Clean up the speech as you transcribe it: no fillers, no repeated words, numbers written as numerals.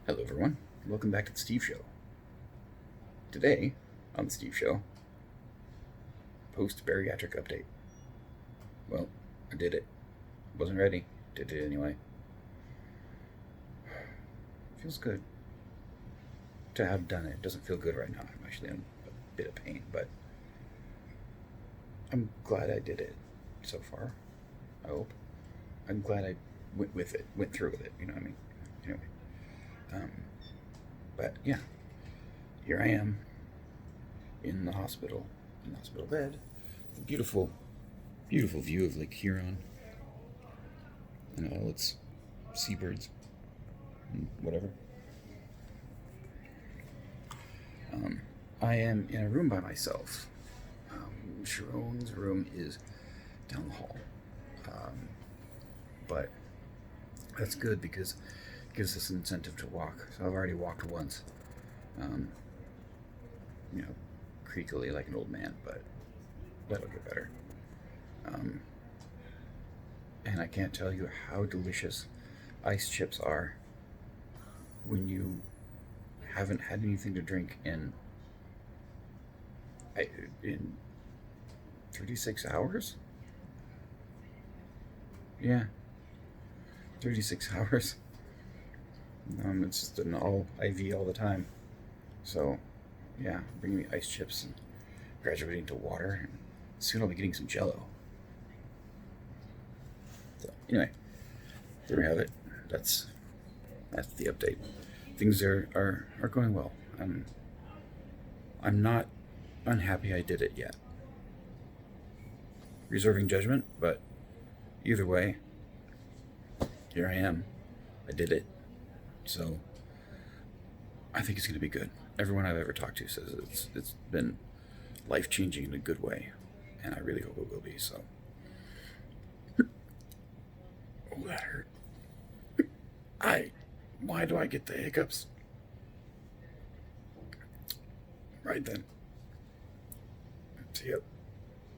Hello, everyone. Welcome back to the Steve Show. Today, on the Steve Show, post-bariatric update. Well, I did it. Wasn't ready. Did it anyway. Feels good to have done it. Doesn't feel good right now. I'm actually in a bit of pain, but I'm glad I did it so far. I hope. I'm glad I went through with it. You know what I mean? Anyway. But yeah, here I am in the hospital bed. With a beautiful, beautiful view of Lake Huron and all its seabirds and whatever. I am in a room by myself. Sharon's room is down the hall. But that's good because it gives us an incentive to walk. So I've already walked once. Creakily like an old man, but that'll get better. And I can't tell you how delicious ice chips are when you haven't had anything to drink in 36 hours? Yeah, 36 hours. It's just an all IV all the time. So, yeah, bringing me ice chips and graduating to water. And soon I'll be getting some Jello. So, anyway, there we have it. That's the update. Things are going well. I'm not unhappy I did it yet. Reserving judgment, but either way, here I am. I did it. So I think it's going to be good. Everyone I've ever talked to says it's been life-changing in a good way, and I really hope it will be. So, oh, that hurt. Why do I get the hiccups? Right then. See ya.